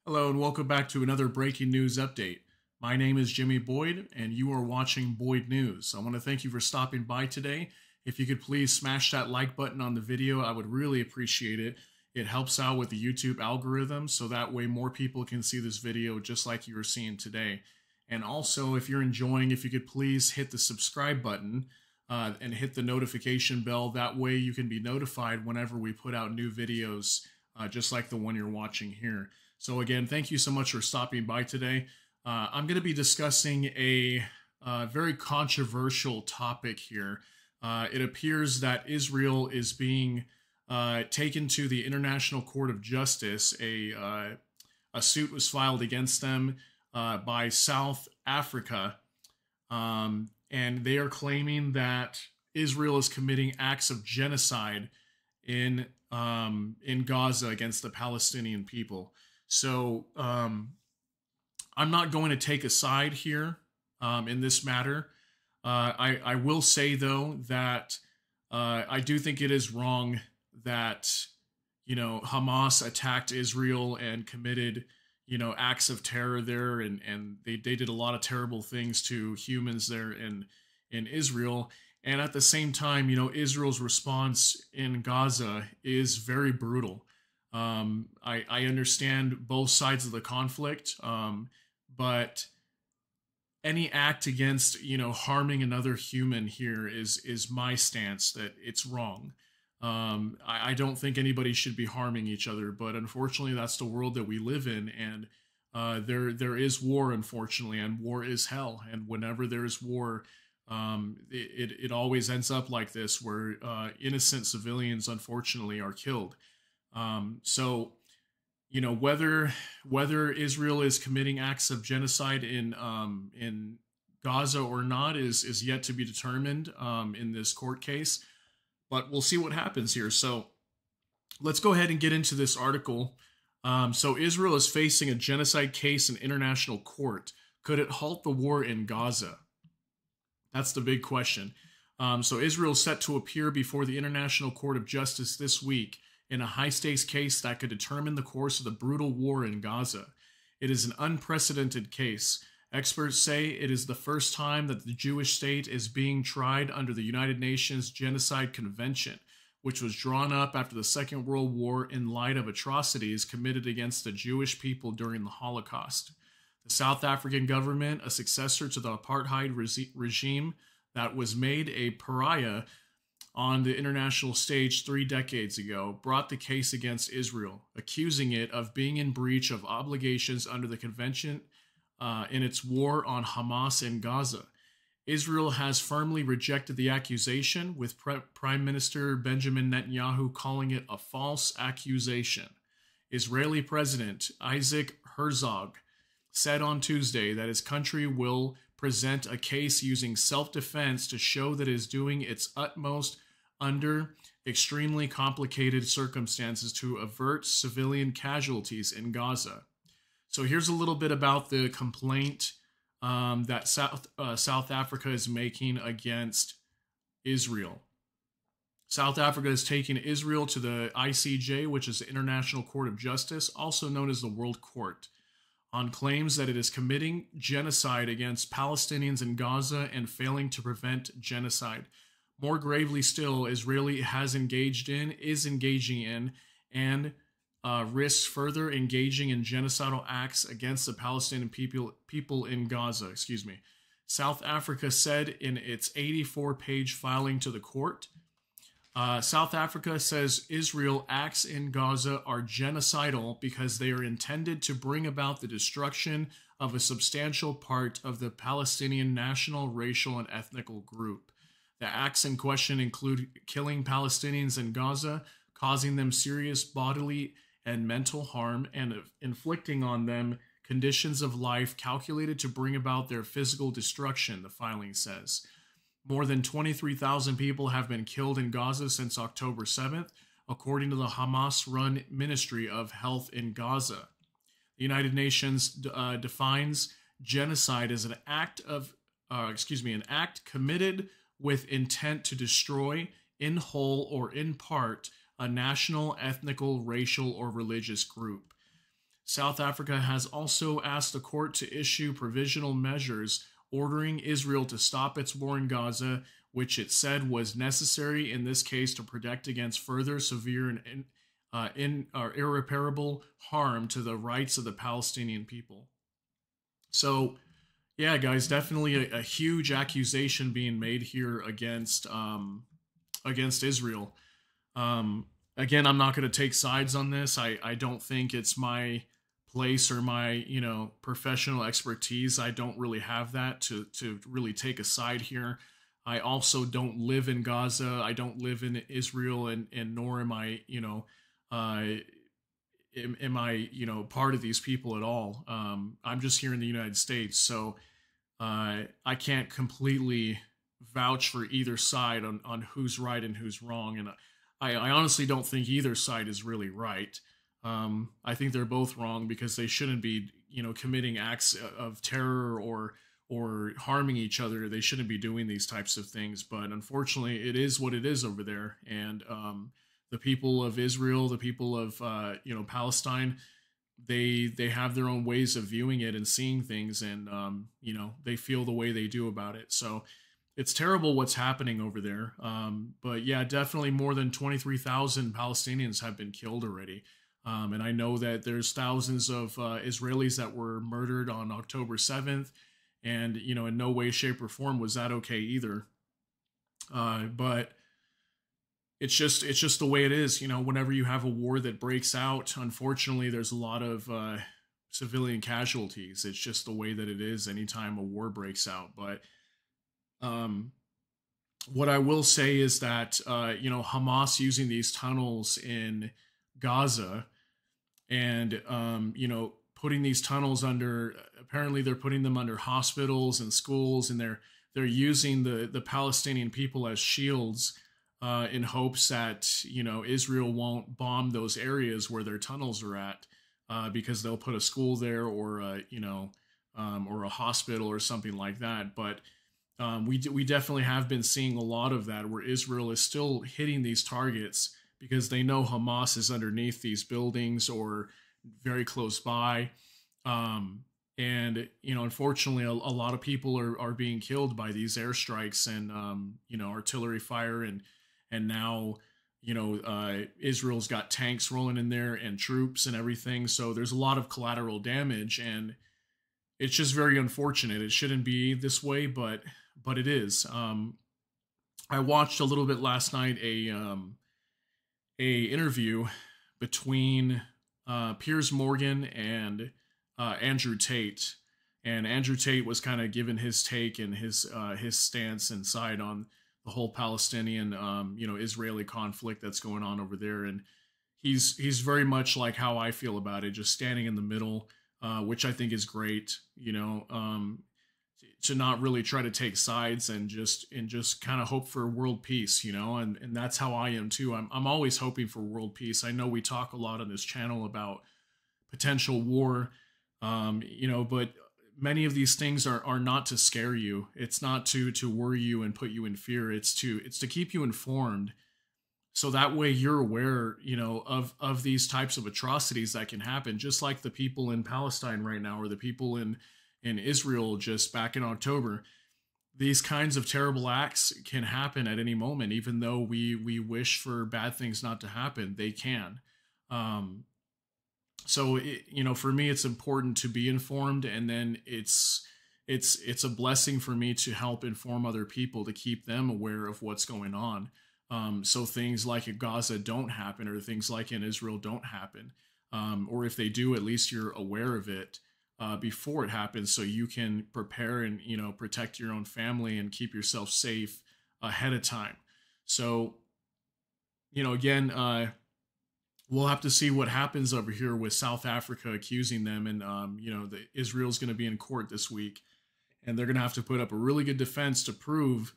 Hello and welcome back to another breaking news update. My name is Jimmy Boyd and you are watching Boyd News. I want to thank you for stopping by today. If you could please smash that like button on the video, I would really appreciate it. It helps out with the YouTube algorithm so that way more people can see this video just like you are seeing today. And also, if you're enjoying, if you could please hit the subscribe button and hit the notification bell. That way you can be notified whenever we put out new videos just like the one you're watching here. So again, thank you so much for stopping by today. I'm going to be discussing a very controversial topic here. It appears that Israel is being taken to the International Court of Justice. A suit was filed against them by South Africa, and they are claiming that Israel is committing acts of genocide in Gaza against the Palestinian people. So I'm not going to take a side here in this matter. I will say, though, that I do think it is wrong that, Hamas attacked Israel and committed, acts of terror there. And they did a lot of terrible things to humans there in Israel. And at the same time, Israel's response in Gaza is very brutal. I understand both sides of the conflict, but any act against, harming another human here is my stance that it's wrong. I don't think anybody should be harming each other, but unfortunately that's the world that we live in, and there is war, unfortunately, and war is hell. And whenever there's war, it always ends up like this, where innocent civilians, unfortunately, are killed. So, whether Israel is committing acts of genocide in Gaza or not is yet to be determined in this court case, but we'll see what happens here. So let's go ahead and get into this article. So Israel is facing a genocide case in international court. Could it halt the war in Gaza? That's the big question. So Israel is set to appear before the International Court of Justice this week in a high-stakes case that could determine the course of the brutal war in Gaza. It is an unprecedented case. Experts say it is the first time that the Jewish state is being tried under the United Nations Genocide Convention, which was drawn up after the Second World War in light of atrocities committed against the Jewish people during the Holocaust. The South African government, a successor to the apartheid regime that was made a pariah on the international stage 3 decades ago, brought the case against Israel, accusing it of being in breach of obligations under the convention in its war on Hamas in Gaza. Israel has firmly rejected the accusation, with Prime Minister Benjamin Netanyahu calling it a false accusation. Israeli President Isaac Herzog said on Tuesday that his country will present a case using self-defense to show that it is doing its utmost under extremely complicated circumstances to avert civilian casualties in Gaza. So here's a little bit about the complaint that South Africa is making against Israel. South Africa is taking Israel to the ICJ, which is the International Court of Justice, also known as the World Court, on claims that it is committing genocide against Palestinians in Gaza and failing to prevent genocide. More gravely still, Israel is engaging in, and risks further engaging in genocidal acts against the Palestinian people in Gaza. South Africa said in its 84-page filing to the court, South Africa says Israel acts in Gaza are genocidal because they are intended to bring about the destruction of a substantial part of the Palestinian national, racial, and ethnical group. The acts in question include killing Palestinians in Gaza, causing them serious bodily and mental harm, and inflicting on them conditions of life calculated to bring about their physical destruction, the filing says. More than 23,000 people have been killed in Gaza since October 7th, according to the Hamas-run Ministry of Health in Gaza. The United Nations defines genocide as an act committed with intent to destroy, in whole or in part, a national, ethnical, racial, or religious group. South Africa has also asked the court to issue provisional measures ordering Israel to stop its war in Gaza, which it said was necessary in this case to protect against further severe and irreparable harm to the rights of the Palestinian people. So, yeah, guys, definitely a huge accusation being made here against Israel. Again, I'm not going to take sides on this. I don't think it's my place or my professional expertise. I don't really have that to really take a side here. I also don't live in Gaza. I don't live in Israel, and nor am I am I part of these people at all. I'm just here in the United States, so I can't completely vouch for either side on who's right and who's wrong, and I honestly don't think either side is really right. I think they're both wrong because they shouldn't be, committing acts of terror or harming each other. They shouldn't be doing these types of things. But unfortunately, it is what it is over there. And the people of Israel, the people of Palestine, they have their own ways of viewing it and seeing things, and they feel the way they do about it. So it's terrible what's happening over there. But yeah, definitely more than 23,000 Palestinians have been killed already. And I know that there's thousands of Israelis that were murdered on October 7th. And, in no way, shape, or form was that okay either. But it's just the way it is. Whenever you have a war that breaks out, unfortunately, there's a lot of civilian casualties. It's just the way that it is anytime a war breaks out. But what I will say is that, Hamas using these tunnels in Gaza and, putting these tunnels under, apparently they're putting them under hospitals and schools, and they're using the Palestinian people as shields in hopes that, Israel won't bomb those areas where their tunnels are at, because they'll put a school there or or a hospital or something like that. But we definitely have been seeing a lot of that, where Israel is still hitting these targets because they know Hamas is underneath these buildings or very close by. And, unfortunately, a lot of people are being killed by these airstrikes and, artillery fire. And now, Israel's got tanks rolling in there and troops and everything. So there's a lot of collateral damage, and it's just very unfortunate. It shouldn't be this way, but it is. I watched a little bit last night a interview between Piers Morgan and Andrew Tate, and Andrew Tate was kind of giving his take and his stance and side on the whole Palestinian Israeli conflict that's going on over there, and he's very much like how I feel about it, just standing in the middle, which I think is great. To not really try to take sides and just kind of hope for world peace, and that's how I am too. I'm always hoping for world peace. I know we talk a lot on this channel about potential war, but many of these things are not to scare you. It's not to worry you and put you in fear. It's to keep you informed, so that way you're aware, of these types of atrocities that can happen, just like the people in Palestine right now, or the people in Israel just back in October. These kinds of terrible acts can happen at any moment, even though we wish for bad things not to happen. They can. So for me, it's important to be informed, and then it's a blessing for me to help inform other people, to keep them aware of what's going on. So things like in Gaza don't happen, or things like in Israel don't happen. Or if they do, at least you're aware of it before it happens, so you can prepare and protect your own family and keep yourself safe ahead of time. So again, we'll have to see what happens over here with South Africa accusing them, and Israel's going to be in court this week, and they're going to have to put up a really good defense to prove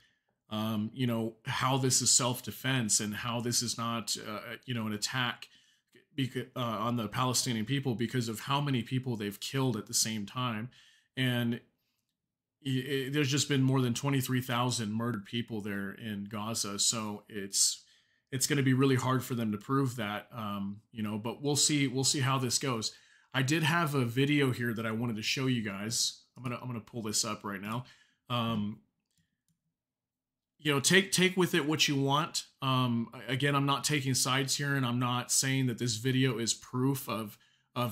how this is self-defense and how this is not an attack on the Palestinian people, because of how many people they've killed at the same time. And there's just been more than 23,000 murdered people there in Gaza. So it's going to be really hard for them to prove that, but we'll see how this goes. I did have a video here that I wanted to show you guys. I'm gonna pull this up right now. You know, take with it what you want. Again, I'm not taking sides here, and I'm not saying that this video is proof of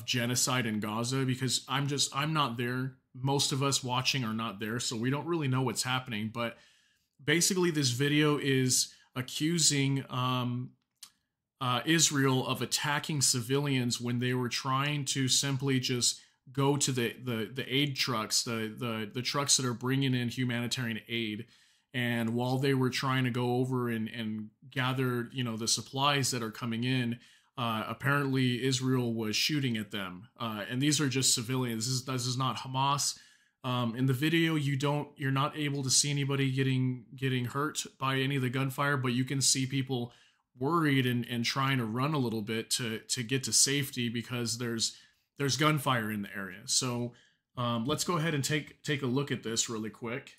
genocide in Gaza, because I'm not there. Most of us watching are not there, so we don't really know what's happening. But basically, this video is accusing Israel of attacking civilians when they were trying to simply just go to the aid trucks, the trucks that are bringing in humanitarian aid. And while they were trying to go over and gather, you know, the supplies that are coming in, apparently Israel was shooting at them. And these are just civilians. This is not Hamas. In the video, you're not able to see anybody getting hurt by any of the gunfire, but you can see people worried and trying to run a little bit to get to safety because there's gunfire in the area. So let's go ahead and take a look at this really quick,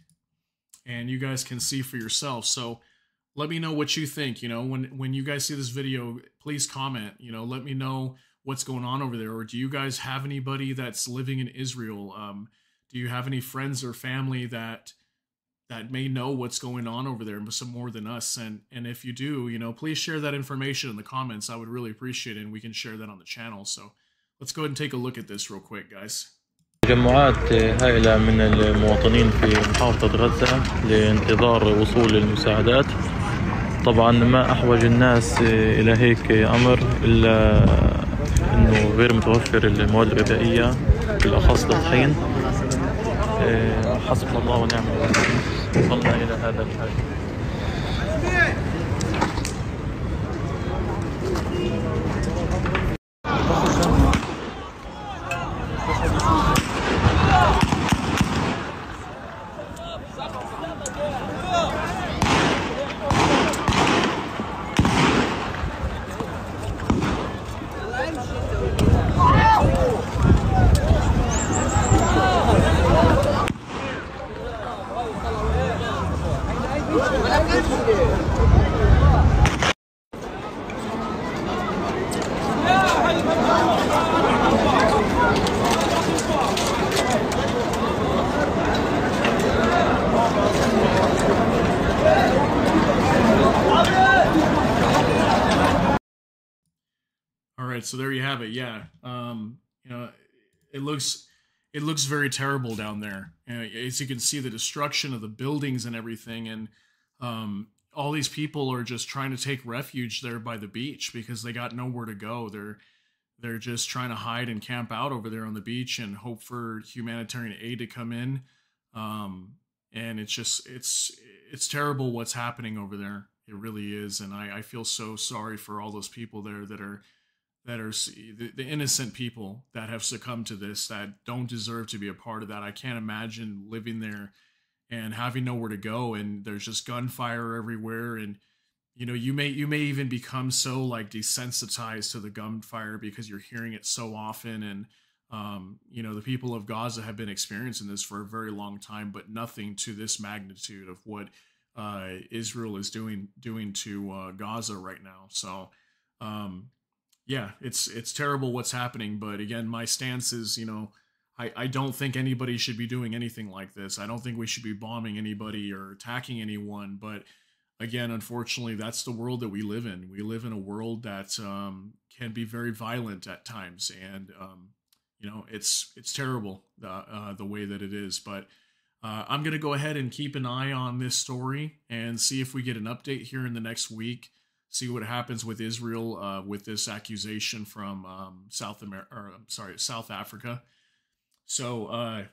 and you guys can see for yourself. So let me know what you think. You know, when you guys see this video, please comment. You know, let me know what's going on over there. Or do you guys have anybody that's living in Israel? Do you have any friends or family that may know what's going on over there, some more than us? And if you do, you know, please share that information in the comments. I would really appreciate it, and we can share that on the channel. So let's go ahead and take a look at this real quick, guys. تجمعات هائلة من المواطنين في محافظة غزة لانتظار وصول المساعدات. طبعا ما أحوج الناس إلى هيك أمر إلا إنه غير متوفر المواد الغذائية، بالأخص الطحين. حسبنا الله ونعم الوكيل، وصلنا إلى هذا الحال. All right, so there you have it. Yeah, you know, it looks very terrible down there. As you can see, the destruction of the buildings and everything, and all these people are just trying to take refuge there by the beach because they got nowhere to go. They're just trying to hide and camp out over there on the beach and hope for humanitarian aid to come in. And it's terrible what's happening over there. It really is, and I feel so sorry for all those people there that are the innocent people that have succumbed to this, that don't deserve to be a part of that. I can't imagine living there and having nowhere to go, and there's just gunfire everywhere. And you know, you may even become so like desensitized to the gunfire because you're hearing it so often. And you know, the people of Gaza have been experiencing this for a very long time, but nothing to this magnitude of what Israel is doing to Gaza right now. So yeah, it's terrible what's happening. But again, my stance is, you know, I don't think anybody should be doing anything like this. I don't think we should be bombing anybody or attacking anyone. But again, unfortunately, that's the world that we live in. We live in a world that can be very violent at times. And, you know, it's terrible the way that it is. But I'm going to go ahead and keep an eye on this story and see if we get an update here in the next week. See what happens with Israel with this accusation from South Africa. So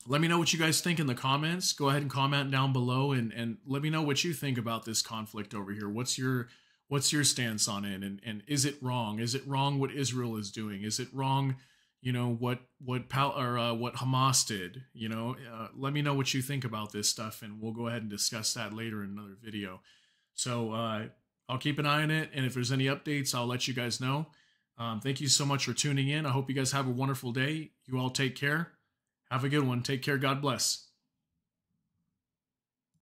let me know what you guys think in the comments. Go ahead and comment down below and let me know what you think about this conflict over here. What's your stance on it? And is it wrong? Is it wrong what Israel is doing? Is it wrong, you know, what Hamas did? You know, let me know what you think about this stuff, and we'll go ahead and discuss that later in another video. So I'll keep an eye on it, and if there's any updates, I'll let you guys know. Thank you so much for tuning in. I hope you guys have a wonderful day. You all take care. Have a good one. Take care. God bless.